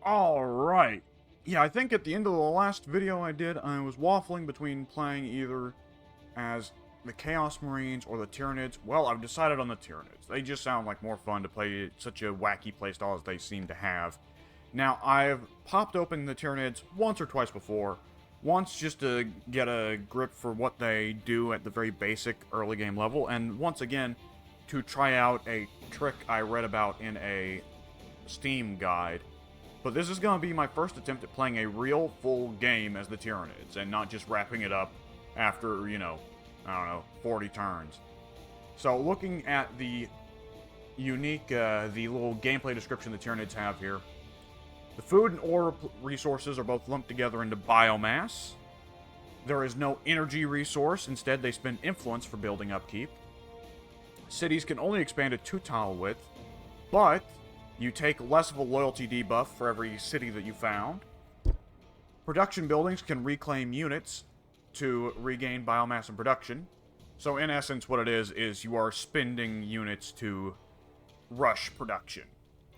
Alright. Yeah, I think at the end of the last video I did, I was waffling between playing either as the Chaos Marines or the Tyranids. Well, I've decided on the Tyranids. They just sound like more fun to play such a wacky playstyle as they seem to have. Now, I've popped open the Tyranids once or twice before. Once just to get a grip for what they do at the very basic early game level, and once again to try out a trick I read about in a Steam guide. But this is going to be my first attempt at playing a real full game as the Tyranids, and not just wrapping it up after, you know, I don't know, 40 turns. So looking at the unique, the little gameplay description the Tyranids have here, the food and ore resources are both lumped together into biomass. There is no energy resource, instead they spend influence for building upkeep. Cities can only expand to 2-tile width, but you take less of a loyalty debuff for every city that you found. Production buildings can reclaim units to regain biomass and production. So in essence, what it is you are spending units to rush production.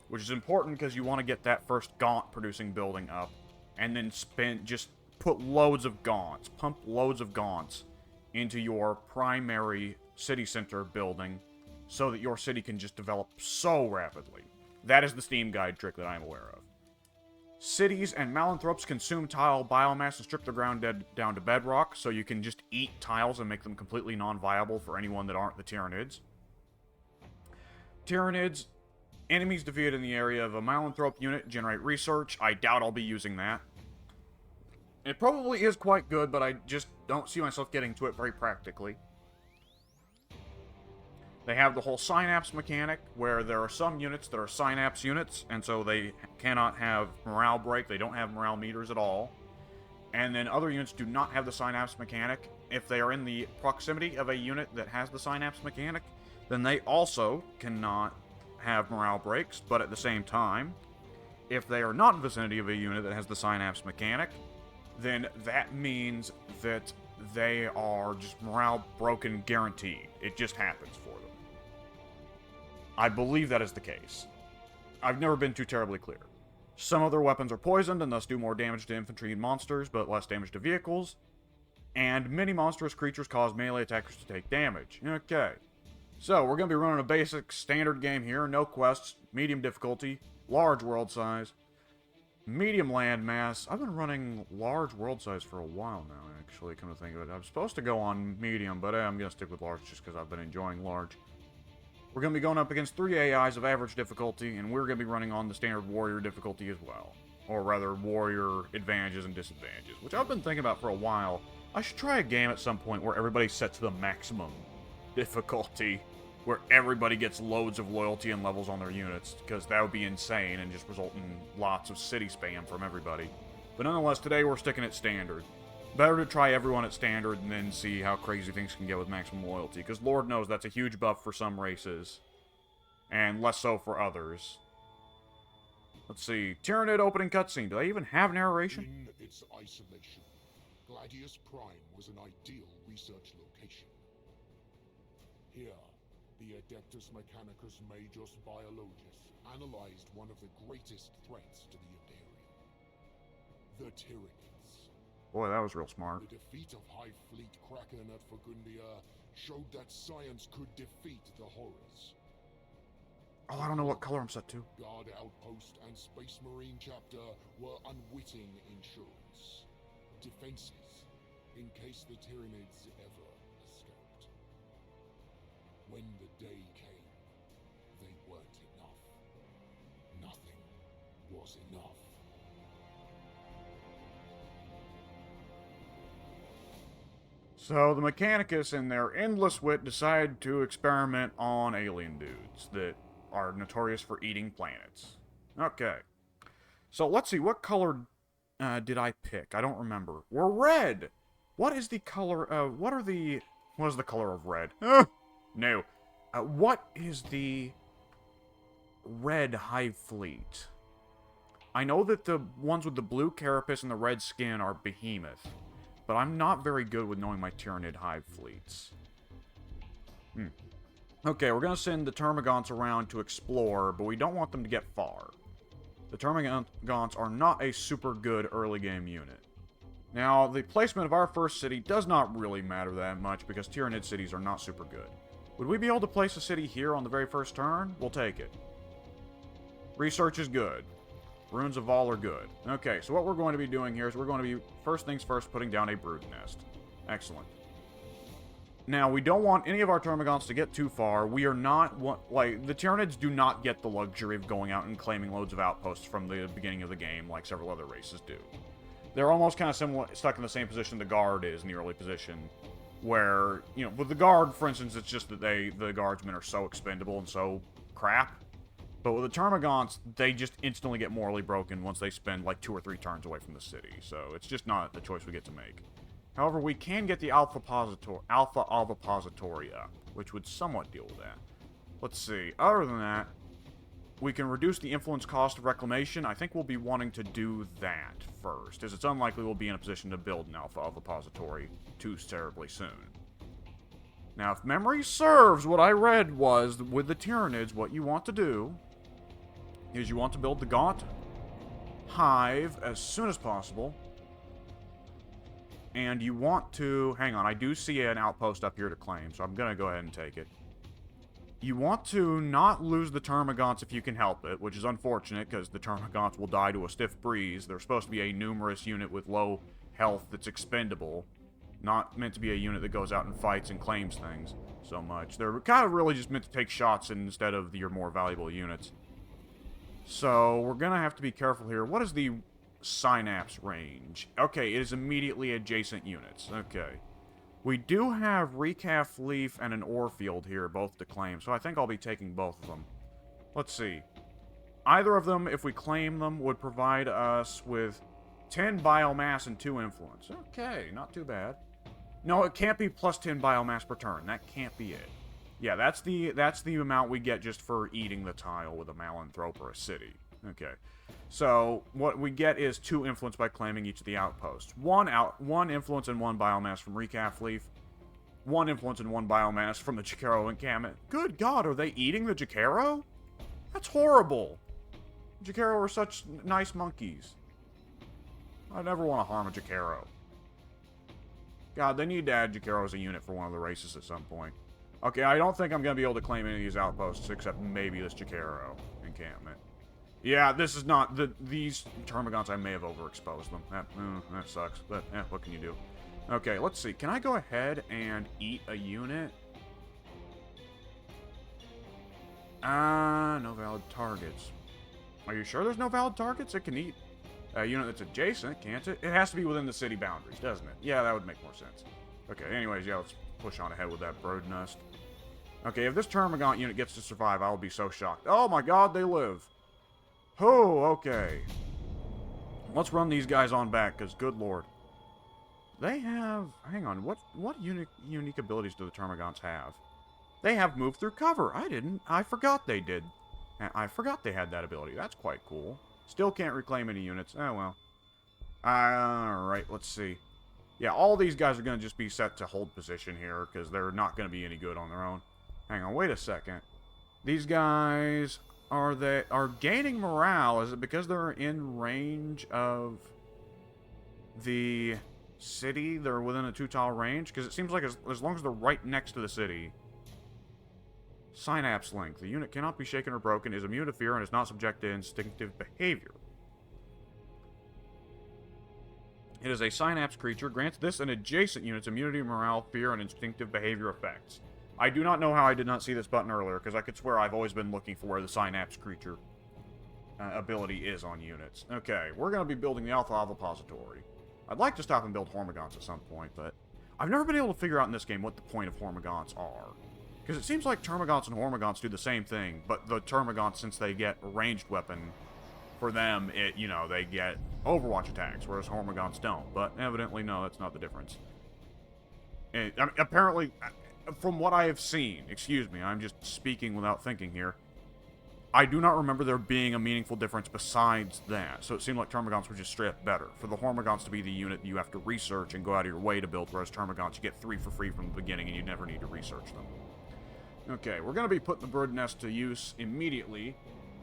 Which is important because you want to get that first Gaunt producing building up. And then just put loads of Gaunts, pump loads of Gaunts into your primary city center building so that your city can just develop so rapidly. That is the Steam guide trick that I'm aware of. Cities and Malanthropes consume tile biomass and strip the ground down to bedrock, so you can just eat tiles and make them completely non-viable for anyone that aren't the Tyranids. Tyranids, enemies defeated in the area of a Malanthrop unit generate research. I doubt I'll be using that. It probably is quite good, but I just don't see myself getting to it very practically. They have the whole synapse mechanic, where there are some units that are synapse units, and so they cannot have morale break. They don't have morale meters at all. And then other units do not have the synapse mechanic. If they are in the proximity of a unit that has the synapse mechanic, then they also cannot have morale breaks, but at the same time, if they are not in the vicinity of a unit that has the synapse mechanic, then that means that they are just morale broken guaranteed. It just happens for them. I believe that is the case. I've never been too terribly clear. Some of their weapons are poisoned and thus do more damage to infantry and monsters, but less damage to vehicles. And many monstrous creatures cause melee attackers to take damage. Okay. So, we're going to be running a basic standard game here. No quests, medium difficulty, large world size, medium land mass. I've been running large world size for a while now, actually, come to think of it. I'm supposed to go on medium, but I'm going to stick with large just because I've been enjoying large. We're going to be going up against 3 AIs of average difficulty, and we're going to be running on the standard warrior difficulty as well. Or rather, warrior advantages and disadvantages, which I've been thinking about for a while. I should try a game at some point where everybody sets the maximum difficulty, where everybody gets loads of loyalty and levels on their units, because that would be insane and just result in lots of city spam from everybody. But nonetheless, today we're sticking at standard. Better to try everyone at standard and then see how crazy things can get with maximum loyalty, because Lord knows that's a huge buff for some races, and less so for others. Let's see, Tyranid opening cutscene. Do they even have narration? In its isolation, Gladius Prime was an ideal research location. Here, the Adeptus Mechanicus Majus Biologus analyzed one of the greatest threats to the Imperium. The Tyranids. Boy, that was real smart. The defeat of High Fleet Kraken at Fagundia showed that science could defeat the horrors. Oh, I don't know what color I'm set to. Guard Outpost and Space Marine Chapter were unwitting insurance. Defenses, in case the Tyranids ever escaped. When the day came, they weren't enough. Nothing was enough. So, the Mechanicus, in their endless wit, decide to experiment on alien dudes that are notorious for eating planets. Okay. So, let's see, what color did I pick? I don't remember. We're red! What is the color of... what is the color of red? No. What is the red Hive Fleet? I know that the ones with the blue carapace and the red skin are Behemoth. But I'm not very good with knowing my Tyranid hive fleets. Okay, we're going to send the Termagants around to explore, but we don't want them to get far. the Termagants are not a super good early game unit. Now, the placement of our first city does not really matter that much because Tyranid cities are not super good. Would we be able to place a city here on the very first turn? We'll take it. Research is good. Runes of Vol are good. Okay, so what we're going to be doing here is we're going to be, first things first, putting down a brood nest. Excellent. Now, we don't want any of our Termagants to get too far. We are not, like, the Tyranids do not get the luxury of going out and claiming loads of outposts from the beginning of the game like several other races do. They're almost kind of similar, stuck in the same position the Guard is in the early position, where, you know, with the Guard, for instance, it's just that the Guardsmen are so expendable and so crap. But with the Termagants, they just instantly get morally broken once they spend, like, 2 or 3 turns away from the city. So it's just not a choice we get to make. However, we can get the Alpha Ovipository up, which would somewhat deal with that. Let's see. Other than that, we can reduce the influence cost of reclamation. I think we'll be wanting to do that first, as it's unlikely we'll be in a position to build an Alpha Ovipository too terribly soon. Now, if memory serves, what I read was, with the Tyranids, what you want to do is you want to build the Gaunt Hive as soon as possible. And you want to... Hang on, I do see an outpost up here to claim, so I'm going to go ahead and take it. You want to not lose the Termagants if you can help it, which is unfortunate, because the Termagants will die to a stiff breeze. They're supposed to be a numerous unit with low health that's expendable. Not meant to be a unit that goes out and fights and claims things so much. They're kind of really just meant to take shots instead of your more valuable units. So, we're going to have to be careful here. What is the synapse range? Okay, it is immediately adjacent units. Okay. We do have Recalf Leaf and an ore field here, both to claim, so I think I'll be taking both of them. Let's see. Either of them, if we claim them, would provide us with 10 biomass and 2 influence. Okay, not too bad. No, it can't be plus 10 biomass per turn. That can't be it. Yeah, that's the amount we get just for eating the tile with a Malanthrope or a city. Okay. So, what we get is 2 influence by claiming each of the outposts. 1 influence and 1 biomass from Recalf Leaf. 1 influence and 1 biomass from the Jakaro encampment. Good God, are they eating the Jakaro? That's horrible. Jakaro are such nice monkeys. I never want to harm a Jakaro. God, they need to add Jakaro as a unit for one of the races at some point. Okay, I don't think I'm going to be able to claim any of these outposts except maybe this Jakaro encampment. Yeah, this is not... These Termagants, I may have overexposed them. That sucks, but what can you do? Okay, let's see. Can I go ahead and eat a unit? No valid targets. Are you sure there's no valid targets? It can eat a unit that's adjacent, can't it? It has to be within the city boundaries, doesn't it? Yeah, that would make more sense. Okay, anyways, yeah, let's push on ahead with that brood nest. Okay, if this Termagant unit gets to survive, I will be so shocked. Oh my God, they live. Oh, okay. Let's run these guys on back, because good lord. They have... Hang on, what unique abilities do the Termagants have? They have move through cover. I forgot they did. I forgot they had that ability. That's quite cool. Still can't reclaim any units. Oh, well. Alright, let's see. Yeah, all these guys are going to just be set to hold position here, because they're not going to be any good on their own. Hang on, wait a second. These guys... Are gaining morale? Is it because they're in range of the city? They're within a 2-tile range? Because it seems like as long as they're right next to the city. Synapse link. The unit cannot be shaken or broken, is immune to fear, and is not subject to instinctive behavior. It is a synapse creature. Grants this and adjacent units immunity, morale, fear, and instinctive behavior effects. I do not know how I did not see this button earlier, because I could swear I've always been looking for where the Synapse creature ability is on units. Okay, we're going to be building the Alpha Ovipository. I'd like to stop and build Hormagaunts at some point, but I've never been able to figure out in this game what the point of Hormagaunts are. Because it seems like Termagaunts and Hormagaunts do the same thing, but the Termagaunts, since they get a ranged weapon, for them, they get Overwatch attacks, whereas Hormagaunts don't. But evidently, no, that's not the difference. Apparently... From what I have seen, excuse me, I'm just speaking without thinking here, I do not remember there being a meaningful difference besides that, so it seemed like Termagants were just straight up better. For the Hormagaunts to be the unit you have to research and go out of your way to build, whereas Termagants you get 3 for free from the beginning and you never need to research them. Okay, we're going to be putting the bird nest to use immediately,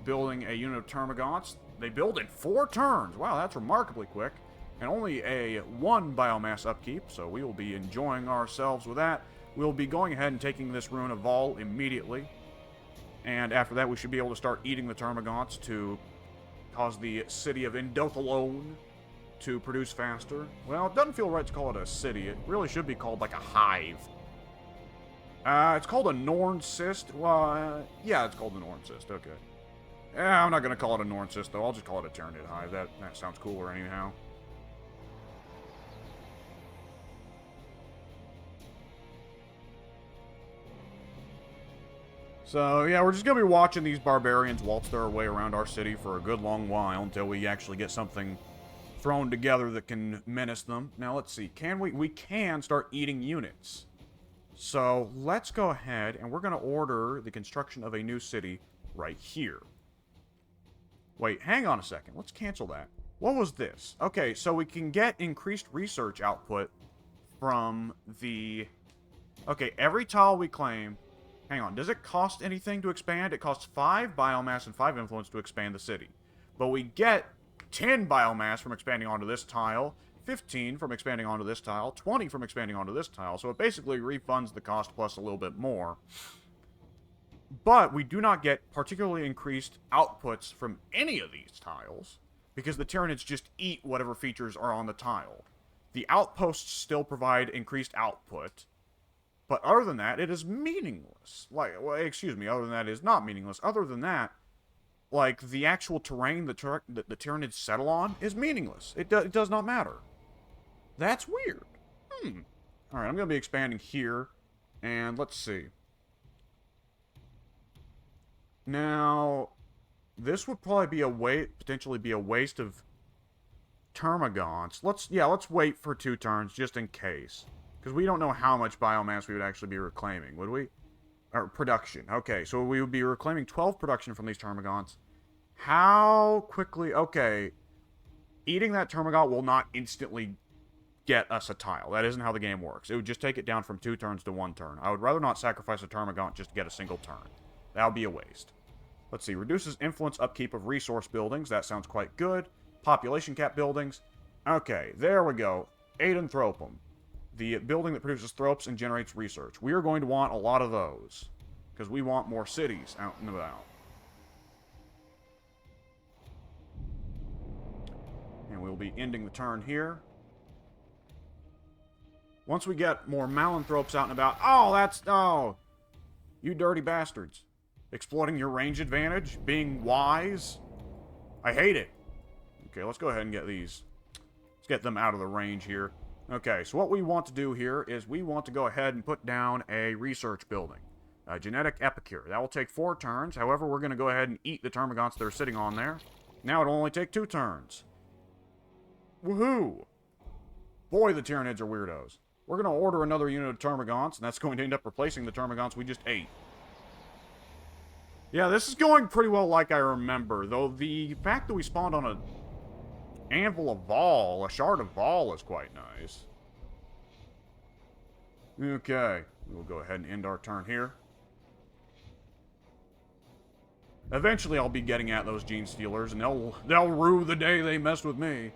building a unit of Termagants. They build in 4 turns. Wow, that's remarkably quick. And only a 1 biomass upkeep, so we will be enjoying ourselves with that. We'll be going ahead and taking this Rune of Vol immediately. And after that, we should be able to start eating the Termagants to cause the city of Indothalone to produce faster. Well, it doesn't feel right to call it a city. It really should be called like a hive. It's called a Norn Cyst. Well, yeah, it's called a Norn Cyst. Okay. I'm not going to call it a Norn Cyst, though. I'll just call it a Tyranid hive. That sounds cooler anyhow. So, yeah, we're just going to be watching these barbarians waltz their way around our city for a good long while until we actually get something thrown together that can menace them. Now, let's see. We can start eating units. So, let's go ahead and we're going to order the construction of a new city right here. Wait, hang on a second. Let's cancel that. What was this? Okay, so we can get increased research output from the... Okay, every tile we claim... Hang on, does it cost anything to expand? It costs 5 biomass and 5 influence to expand the city. But we get 10 biomass from expanding onto this tile, 15 from expanding onto this tile, 20 from expanding onto this tile, so it basically refunds the cost plus a little bit more. But we do not get particularly increased outputs from any of these tiles, because the Tyranids just eat whatever features are on the tile. The outposts still provide increased output, but other than that, it is meaningless. Other than that, it is not meaningless. Other than that, like, the actual terrain that the Tyranids settle on is meaningless. It does not matter. That's weird. Alright, I'm going to be expanding here, and let's see. Now, this would probably be potentially be a waste of Termagants. Let's wait for 2 turns, just in case. Because we don't know how much biomass we would actually be reclaiming, would we? Or production. Okay, so we would be reclaiming 12 production from these Termagants. How quickly... Okay. Eating that Termagant will not instantly get us a tile. That isn't how the game works. It would just take it down from 2 turns to 1 turn. I would rather not sacrifice a Termagant just to get a single turn. That would be a waste. Let's see. Reduces influence upkeep of resource buildings. That sounds quite good. Population cap buildings. Okay, there we go. Aedanthropum. The building that produces thropes and generates research. We are going to want a lot of those, because we want more cities out and about. And we'll be ending the turn here. Once we get more Malanthropes out and about... Oh, you dirty bastards. Exploiting your range advantage? Being wise? I hate it. Okay, let's go ahead and get these. Let's get them out of the range here. Okay, so what we want to do here is we want to go ahead and put down a research building. A genetic epicure. That will take 4 turns. However, we're going to go ahead and eat the Termagants that are sitting on there. Now it'll only take 2 turns. Woohoo! Boy, the Tyranids are weirdos. We're going to order another unit of Termagants, and that's going to end up replacing the Termagants we just ate. Yeah, this is going pretty well like I remember, though the fact that we spawned on a Anvil of Vol, a Shard of Vol, is quite nice. Okay, we'll go ahead and end our turn here. Eventually I'll be getting at those Gene Stealers, and they'll rue the day they messed with me.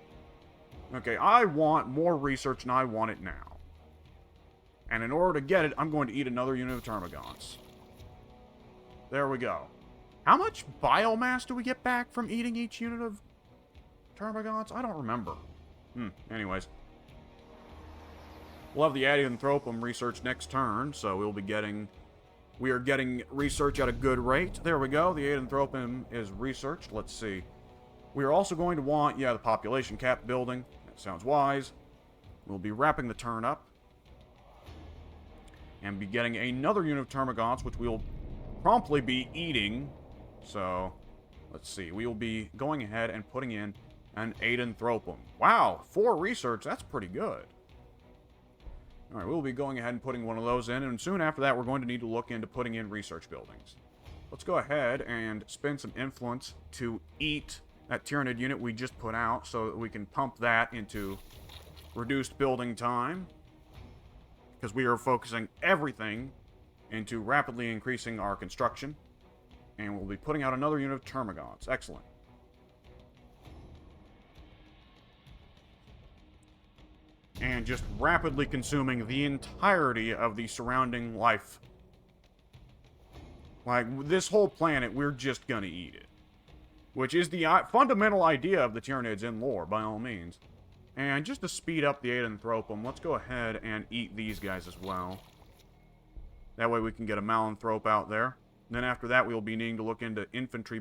Okay, I want more research, and I want it now. And in order to get it, I'm going to eat another unit of Termagants. There we go. How much biomass do we get back from eating each unit of Termagants? I don't remember. Anyways. We'll have the Aedanthropum research next turn, so we are getting research at a good rate. There we go. The Aedanthropum is researched. Let's see. We are also going to want, the population cap building. That sounds wise. We'll be wrapping the turn up. And be getting another unit of Termagants, which we'll promptly be eating. So, let's see. We will be going ahead and putting in an Aedanthropum. Wow, 4 research. That's pretty good. Alright, we'll be going ahead and putting one of those in, and soon after that, we're going to need to look into putting in research buildings. Let's go ahead and spend some influence to eat that Tyranid unit we just put out, so that we can pump that into reduced building time. Because we are focusing everything into rapidly increasing our construction. And we'll be putting out another unit of Termagants. Excellent. and just rapidly consuming the entirety of the surrounding life. Like, this whole planet, we're just gonna eat it. Which is the fundamental idea of the Tyranids in lore, by all means. And just to speed up the Aedanthropum, let's go ahead and eat these guys as well. That way we can get a Malanthrop out there. And then after that, we'll be needing to look into influence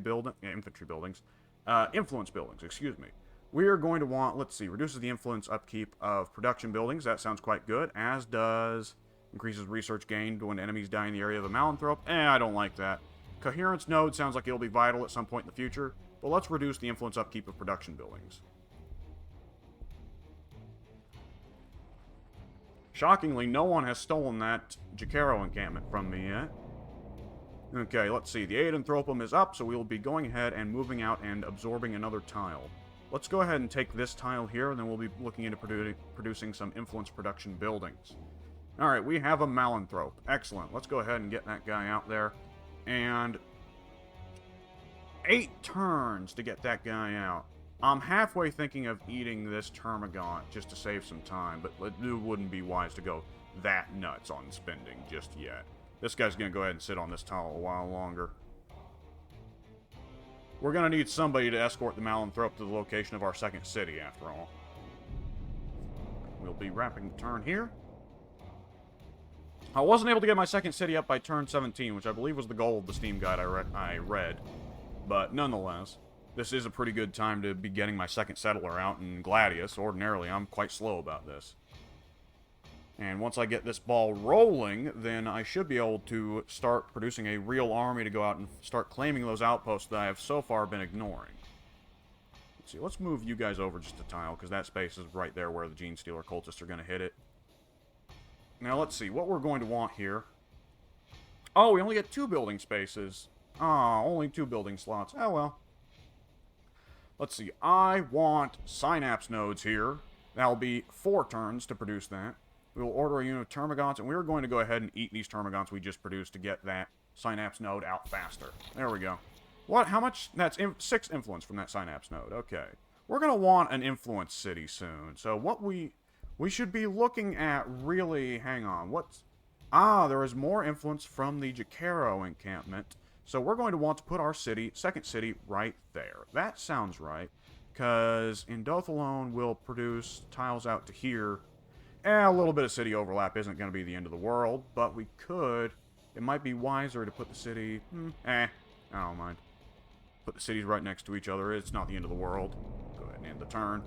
buildings, excuse me. We are going to want, let's see, reduces the influence upkeep of production buildings. That sounds quite good, as does increases research gained when enemies die in the area of a Malanthrop. I don't like that. Coherence node sounds like it'll be vital at some point in the future, but let's reduce the influence upkeep of production buildings. Shockingly, no one has stolen that Jacaro encampment from me yet. Okay, let's see. The Aedanthropum is up, so we will be going ahead and moving out and absorbing another tile. Let's go ahead and take this tile here, and then we'll be looking into producing some influence production buildings. Alright, we have a Malanthrop. Excellent. Let's go ahead and get that guy out there. And 8 turns to get that guy out. I'm halfway thinking of eating this Termagant just to save some time, but it wouldn't be wise to go that nuts on spending just yet. This guy's going to go ahead and sit on this tile a while longer. We're going to need somebody to escort the Malanthrop to the location of our second city, after all. We'll be wrapping the turn here. I wasn't able to get my second city up by turn 17, which I believe was the goal of the Steam guide I read. But nonetheless, this is a pretty good time to be getting my second settler out in Gladius. Ordinarily, I'm quite slow about this. And once I get this ball rolling, then I should be able to start producing a real army to go out and start claiming those outposts that I have so far been ignoring. Let's see, let's move you guys over just a tile, because that space is right there where the Genestealer cultists are going to hit it. Now, let's see, what we're going to want here. Oh, we only get 2 building spaces. Ah, only 2 building slots. Oh, well. Let's see, I want synapse nodes here. That'll be 4 turns to produce that. We will order a unit of Termagants, and we're going to go ahead and eat these Termagants we just produced to get that synapse node out faster. There we go. What? How much? That's 6 influence from that synapse node. Okay. We're going to want an influence city soon. So what we should be looking at really... Hang on. What's... Ah, there is more influence from the Jacaro encampment. So we're going to want to put our city, second city, right there. That sounds right. Because Indothalone will produce tiles out to here. A little bit of city overlap isn't going to be the end of the world, but we could... It might be wiser to put the city... I don't mind. Put the cities right next to each other. It's not the end of the world. Go ahead and end the turn.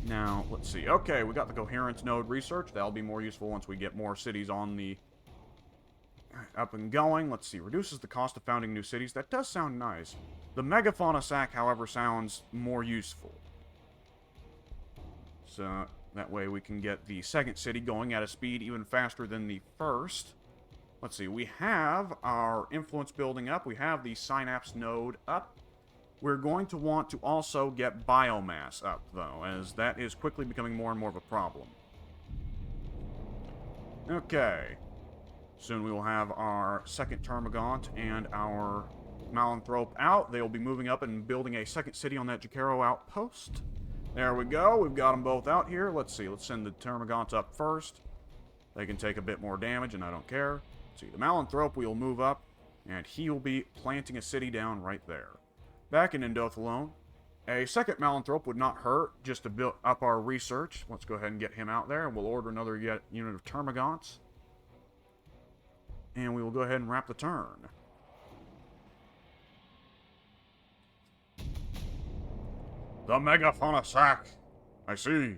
Now, let's see. Okay, we got the coherence node research. That'll be more useful once we get more cities on the... up and going. Let's see. Reduces the cost of founding new cities. That does sound nice. The megafauna sack, however, sounds more useful. So, that way we can get the second city going at a speed even faster than the first. Let's see, we have our influence building up. We have the synapse node up. We're going to want to also get biomass up, though, as that is quickly becoming more and more of a problem. Okay. Soon we will have our second Termagant and our Malanthrop out. They will be moving up and building a second city on that Jacaro outpost. There we go. We've got them both out here. Let's see. Let's send the Termagants up first. They can take a bit more damage, and I don't care. Let's see. The Malanthrop will move up, and he will be planting a city down right there. Back in Indothalone, a second Malanthrop would not hurt just to build up our research. Let's go ahead and get him out there, and we'll order another unit of Termagants. And we will go ahead and wrap the turn. The megafauna sack! I see.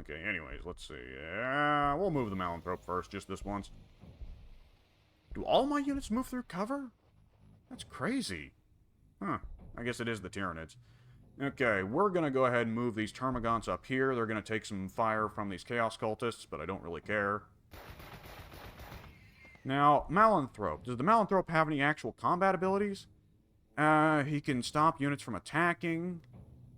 Okay, anyways, let's see. We'll move the Malanthrop first, just this once. Do all my units move through cover? That's crazy. Huh. I guess it is the Tyranids. Okay, we're going to go ahead and move these Termagants up here. They're going to take some fire from these Chaos Cultists, but I don't really care. Now, Malanthrop. Does the Malanthrop have any actual combat abilities? He can stop units from attacking.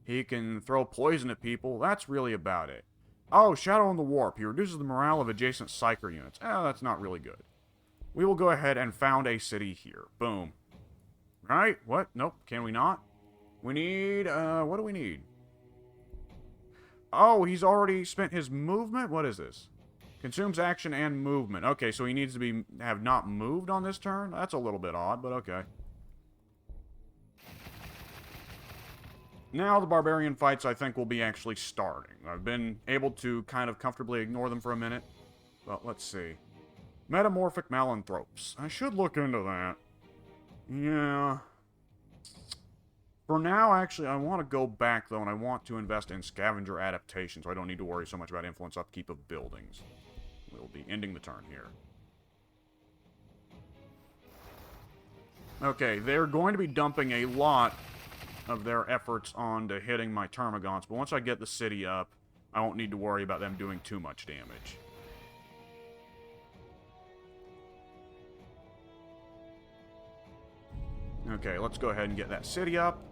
He can throw poison at people. That's really about it. Oh, Shadow in the Warp. He reduces the morale of adjacent Psyker units. That's not really good. We will go ahead and found a city here. Boom. Right? What? Nope. Can we not? We need, what do we need? Oh, he's already spent his movement? What is this? Consumes action and movement. Okay, so he needs to have not moved on this turn? That's a little bit odd, but okay. Now the barbarian fights, I think, will be actually starting. I've been able to kind of comfortably ignore them for a minute. But let's see. Metamorphic Malanthropes. I should look into that. Yeah. For now, actually, I want to go back, though, and I want to invest in Scavenger Adaptation, so I don't need to worry so much about influence upkeep of buildings. We'll be ending the turn here. Okay, they're going to be dumping a lot of their efforts onto hitting my Termagants, but once I get the city up, I won't need to worry about them doing too much damage. Okay, let's go ahead and get that city up.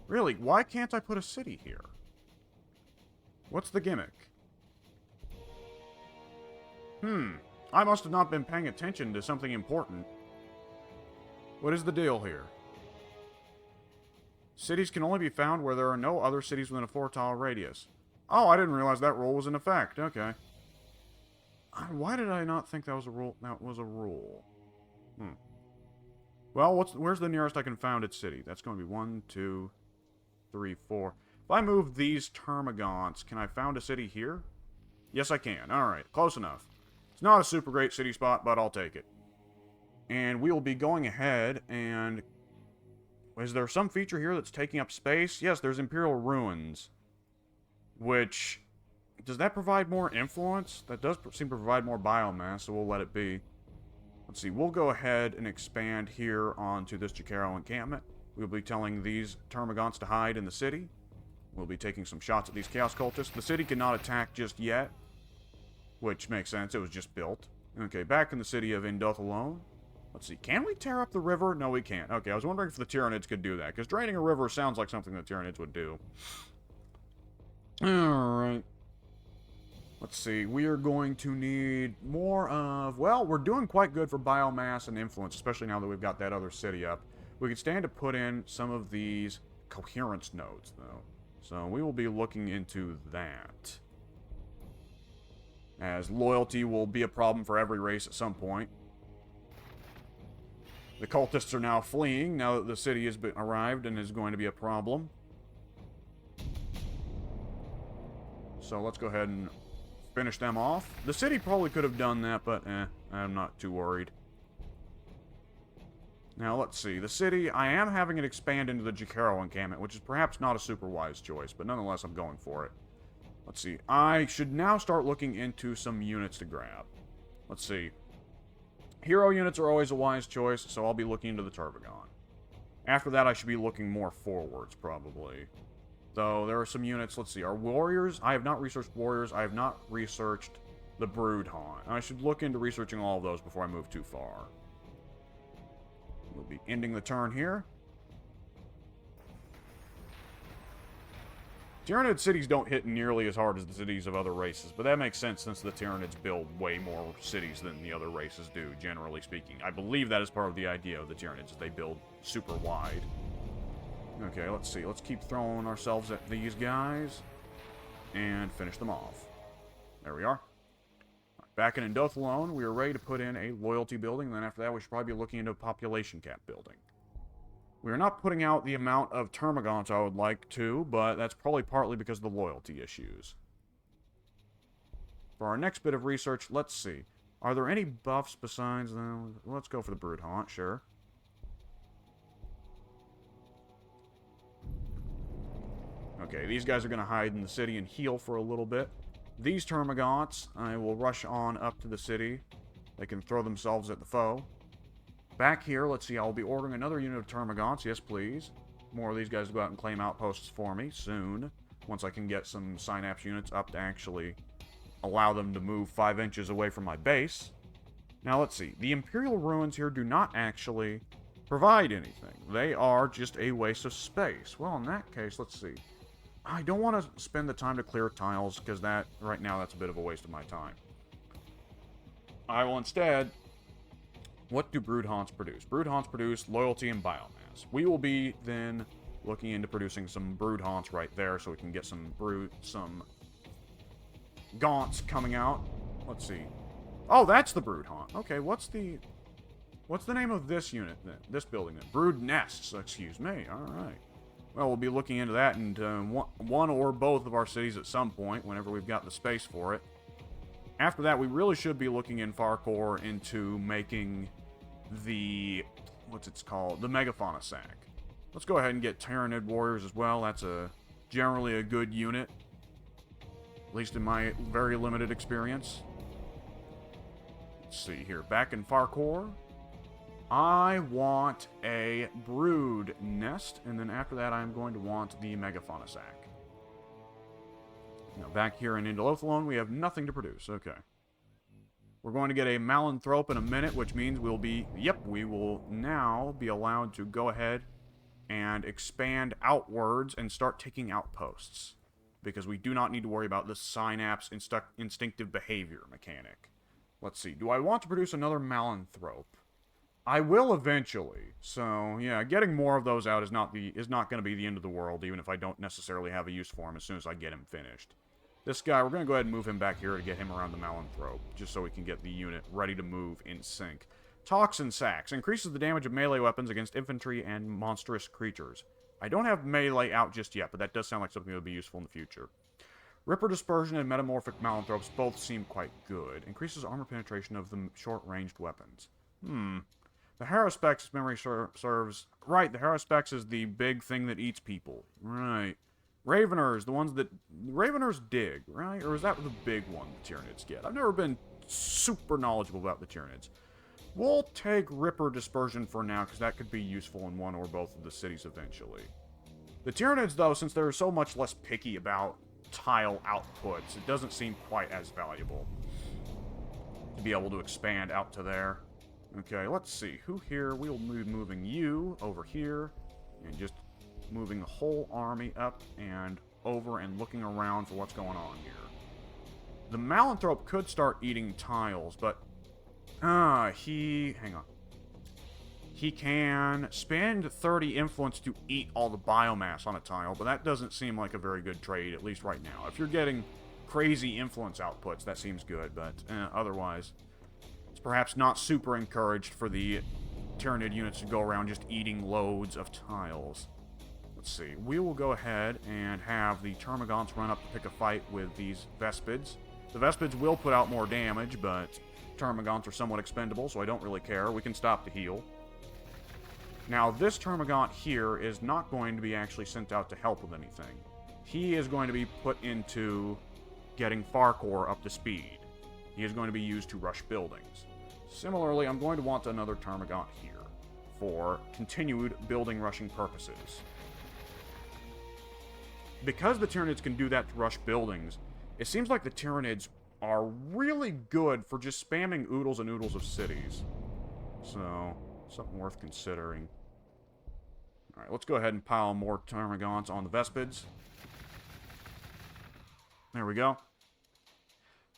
Really, why can't I put a city here? What's the gimmick? I must have not been paying attention to something important. What is the deal here? Cities can only be found where there are no other cities within a 4-tile radius. Oh, I didn't realize that rule was in effect. Okay. Why did I not think that was a rule? That was a rule. Well, where's the nearest I can founded city? That's going to be 1, 2, 3, 4. If I move these Termagants, can I found a city here? Yes, I can. Alright, close enough. It's not a super great city spot, but I'll take it. And we will be going ahead and... Is there some feature here that's taking up space? Yes, there's Imperial Ruins. Which... Does that provide more influence? That does seem to provide more biomass, so we'll let it be. Let's see, we'll go ahead and expand here onto this Jakaro encampment. We'll be telling these Termagants to hide in the city. We'll be taking some shots at these Chaos Cultists. The city cannot attack just yet, which makes sense. It was just built. Okay, back in the city of Indothalone. Let's see, can we tear up the river? No, we can't. Okay, I was wondering if the Tyranids could do that, because draining a river sounds like something the Tyranids would do. Alright. Let's see, we are going to need more of... Well, we're doing quite good for biomass and influence, especially now that we've got that other city up. We can stand to put in some of these coherence nodes, though. So we will be looking into that. As loyalty will be a problem for every race at some point. The cultists are now fleeing, now that the city has arrived and is going to be a problem. So let's go ahead and finish them off. The city probably could have done that, but I'm not too worried. Now, let's see. The city, I am having it expand into the Jakaro encampment, which is perhaps not a super wise choice, but nonetheless, I'm going for it. Let's see. I should now start looking into some units to grab. Let's see. Hero units are always a wise choice, so I'll be looking into the Tervagon. After that, I should be looking more forwards, probably. Though, there are some units, let's see, our warriors, I have not researched warriors, I have not researched the Brood Haunt. I should look into researching all of those before I move too far. We'll be ending the turn here. Tyranid cities don't hit nearly as hard as the cities of other races, but that makes sense since the Tyranids build way more cities than the other races do, generally speaking. I believe that is part of the idea of the Tyranids, is they build super wide. Okay, let's see. Let's keep throwing ourselves at these guys and finish them off. There we are. Back in Indothalone, we are ready to put in a loyalty building, and then after that we should probably be looking into a population cap building. We are not putting out the amount of Termagants I would like to, but that's probably partly because of the loyalty issues. For our next bit of research, let's see. Are there any buffs besides them? Let's go for the Brood Haunt, sure. Okay, these guys are going to hide in the city and heal for a little bit. These Termagants, I will rush on up to the city. They can throw themselves at the foe. Back here, let's see, I'll be ordering another unit of Termagants. Yes, please. More of these guys to go out and claim outposts for me soon. Once I can get some Synapse units up to actually allow them to move 5 inches away from my base. Now, let's see. The Imperial Ruins here do not actually provide anything. They are just a waste of space. Well, in that case, let's see. I don't want to spend the time to clear tiles, because that, right now, that's a bit of a waste of my time. I will instead... What do Brood Haunts produce? Brood Haunts produce loyalty and biomass. We will be then Looking into producing some brood haunts right there so we can get some gaunts coming out. Let's see. Oh, that's the brood haunt. Okay, what's the name of this unit then? This building then? Brood nests, excuse me. Alright. Well, we'll be looking into that in one or both of our cities at some point, whenever we've got the space for it. After that, we really should be looking in Farcore into making the... what's it's called? The Megafauna Sack. Let's go ahead and get Tyranid warriors as well. That's generally a good unit. At least in my very limited experience. Let's see here. Back in Farcore, I want a brood nest, and then after that I'm going to want the Megafauna Sack. Now back here in Indolothalone, we have nothing to produce. Okay. We're going to get a Malanthrope in a minute, which means we will now be allowed to go ahead and expand outwards and start taking outposts. Because we do not need to worry about the synapse instinctive behavior mechanic. Let's see. Do I want to produce another Malanthrope? I will eventually. So, yeah, getting more of those out is not going to be the end of the world, even if I don't necessarily have a use for him as soon as I get him finished. This guy, we're going to go ahead and move him back here to get him around the Malanthrope, just so we can get the unit ready to move in sync. Toxin Sacks. Increases the damage of melee weapons against infantry and monstrous creatures. I don't have melee out just yet, but that does sound like something that would be useful in the future. Ripper Dispersion and Metamorphic Malanthropes both seem quite good. Increases armor penetration of the short-ranged weapons. The Haruspex, if memory serves... Right, the Haruspex is the big thing that eats people. Right. Raveners, the ones that... Raveners dig, right? Or is that the big one the Tyranids get? I've never been super knowledgeable about the Tyranids. We'll take Ripper Dispersion for now, because that could be useful in one or both of the cities eventually. The Tyranids, though, since they're so much less picky about tile outputs, it doesn't seem quite as valuable to be able to expand out to there. Okay, let's see. Who here? We'll be moving you over here, and just moving the whole army up and over and looking around for what's going on here. The Malanthrope could start eating tiles, but... hang on. He can spend 30 influence to eat all the biomass on a tile, but that doesn't seem like a very good trade, at least right now. If you're getting crazy influence outputs, that seems good, but otherwise, it's perhaps not super encouraged for the Tyranid units to go around just eating loads of tiles. Let's see. We will go ahead and have the Termagants run up to pick a fight with these Vespids. The Vespids will put out more damage, but Termagants are somewhat expendable, so I don't really care. We can stop the heal. Now, this Termagant here is not going to be actually sent out to help with anything. He is going to be put into getting Farcore up to speed. He is going to be used to rush buildings. Similarly, I'm going to want another Termagant here for continued building rushing purposes. Because the Tyranids can do that to rush buildings, it seems like the Tyranids are really good for just spamming oodles and oodles of cities. So, something worth considering. Alright, let's go ahead and pile more Termagants on the Vespids. There we go.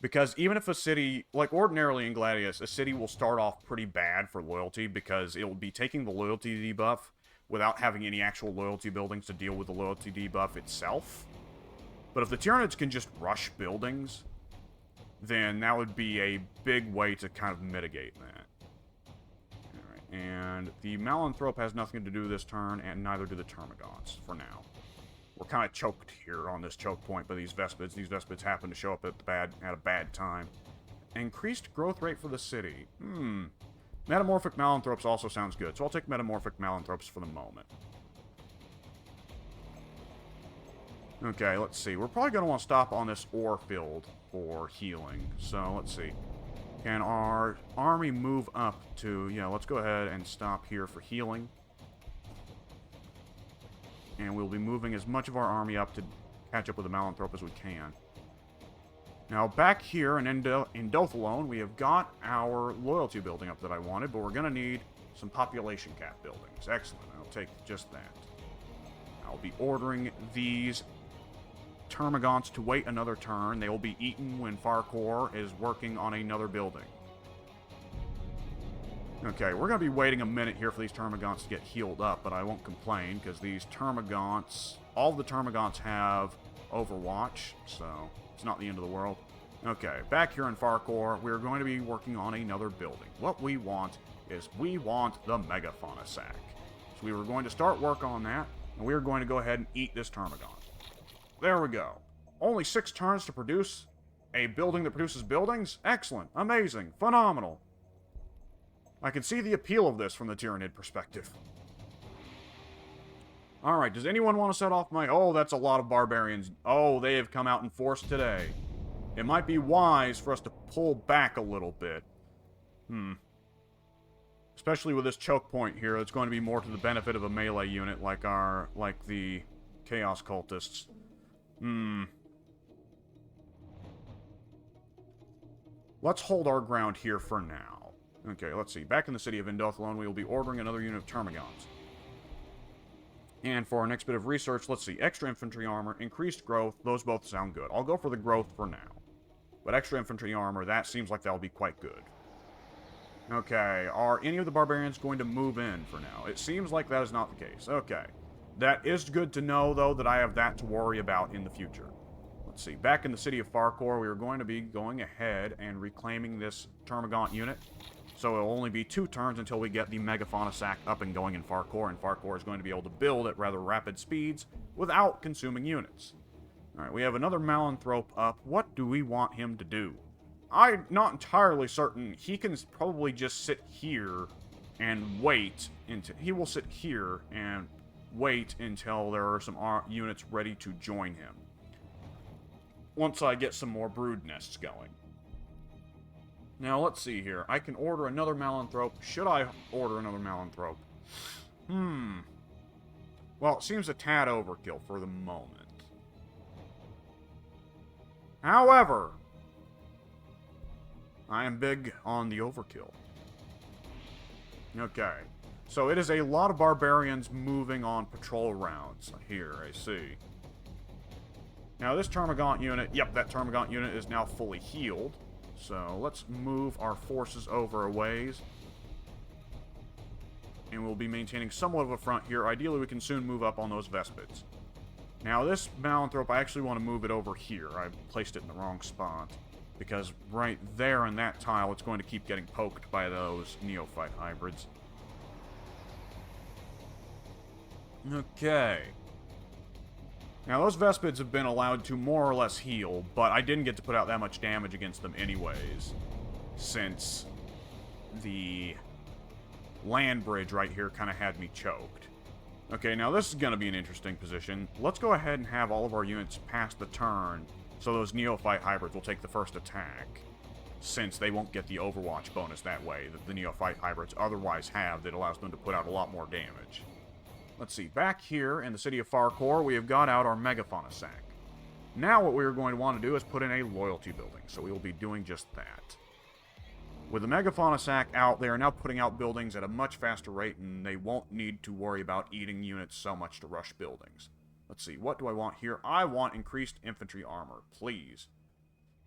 Because even if a city, like ordinarily in Gladius, a city will start off pretty bad for loyalty because it will be taking the loyalty debuff without having any actual loyalty buildings to deal with the loyalty debuff itself. But if the Tyranids can just rush buildings, then that would be a big way to kind of mitigate that. Alright, and the Malanthrope has nothing to do this turn, and neither do the Termagants, for now. We're kind of choked here on this choke point by these Vespids. These Vespids happen to show up at a bad time. Increased growth rate for the city. Metamorphic Malanthropes also sounds good, so I'll take Metamorphic Malanthropes for the moment. Okay, let's see. We're probably going to want to stop on this ore field for healing. So, let's see. Can our army move up to... Yeah, let's go ahead and stop here for healing. And we'll be moving as much of our army up to catch up with the Malanthrope as we can. Now, back here in Indothalone, we have got our loyalty building up that I wanted, but we're going to need some population cap buildings. Excellent. I'll take just that. I'll be ordering these Termagants to wait another turn. They will be eaten when Farcore is working on another building. Okay, we're going to be waiting a minute here for these Termagants to get healed up, but I won't complain, because these Termagants, all the Termagants have Overwatch, so it's not the end of the world. Okay, back here in Farkor, we're going to be working on another building. What we want is we want the Megafauna Sac. So we were going to start work on that, and we are going to go ahead and eat this Termagant. There we go. Only 6 turns to produce a building that produces buildings? Excellent, amazing, phenomenal. I can see the appeal of this from the Tyranid perspective. Alright, does anyone want to set off my... Oh, that's a lot of barbarians. Oh, they have come out in force today. It might be wise for us to pull back a little bit. Especially with this choke point here, it's going to be more to the benefit of a melee unit like the Chaos Cultists. Let's hold our ground here for now. Okay, let's see. Back in the city of Indothalone, we will be ordering another unit of Termagants. And for our next bit of research, let's see. Extra infantry armor, increased growth, those both sound good. I'll go for the growth for now. But extra infantry armor, that seems like that'll be quite good. Okay, are any of the barbarians going to move in for now? It seems like that is not the case. Okay. That is good to know, though, that I have that to worry about in the future. Let's see. Back in the city of Farkor, we are going to be going ahead and reclaiming this Termagant unit. So it'll only be 2 turns until we get the Megafauna Sac up and going in Farkor, and Farkor is going to be able to build at rather rapid speeds without consuming units. Alright, we have another Malanthrope up. What do we want him to do? I'm not entirely certain. He can probably just sit here and wait until... He will sit here and wait until there are some units ready to join him. Once I get some more brood nests going. Now, let's see here. I can order another Malanthrope. Should I order another Malanthrope? Well, it seems a tad overkill for the moment. However, I am big on the overkill. Okay. So it is a lot of barbarians moving on patrol rounds. Here, I see. Now, this Termagant unit... Yep, that Termagant unit is now fully healed. So, let's move our forces over a ways. And we'll be maintaining somewhat of a front here. Ideally, we can soon move up on those Vespids. Now, this Malanthrope, I actually want to move it over here. I placed it in the wrong spot. Because right there in that tile, it's going to keep getting poked by those Neophyte hybrids. Okay. Now, those Vespids have been allowed to more or less heal, but I didn't get to put out that much damage against them anyways, since the land bridge right here kind of had me choked. Okay, now this is going to be an interesting position. Let's go ahead and have all of our units pass the turn, so those Neophyte hybrids will take the first attack, since they won't get the Overwatch bonus that way that the Neophyte hybrids otherwise have that allows them to put out a lot more damage. Let's see, back here in the city of Farkor, we have got out our Megafauna Sac. Now what we are going to want to do is put in a loyalty building, so we will be doing just that. With the Megafauna Sac out, they are now putting out buildings at a much faster rate, and they won't need to worry about eating units so much to rush buildings. Let's see, what do I want here? I want increased infantry armor, please.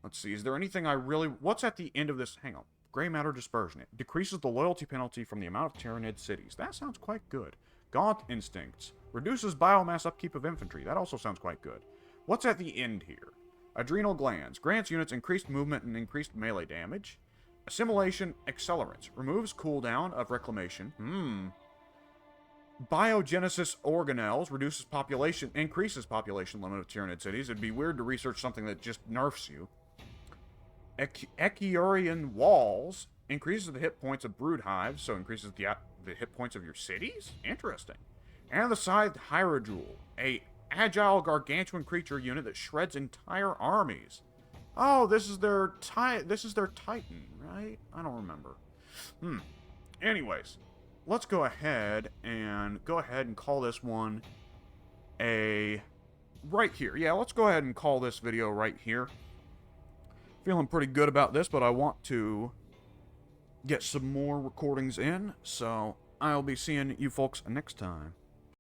Let's see, is there anything I really... What's at the end of this? Hang on. Gray matter dispersion. It decreases the loyalty penalty from the amount of Tyranid cities. That sounds quite good. Gaunt instincts. Reduces biomass upkeep of infantry. That also sounds quite good. What's at the end here? Adrenal glands. Grants units increased movement and increased melee damage. Assimilation accelerants. Removes cooldown of reclamation. Biogenesis organelles. Reduces population. Increases population limit of Tyranid cities. It'd be weird to research something that just nerfs you. Echiorian walls. Increases the hit points of brood hives, so increases the hit points of your cities? Interesting. And the Scythed Hierodule, a agile gargantuan creature unit that shreds entire armies. Oh, this is their Titan, right? I don't remember. Anyways, let's go ahead and call this one a... right here. Yeah, let's go ahead and call this video right here. Feeling pretty good about this, but I want to get some more recordings in, so I'll be seeing you folks next time.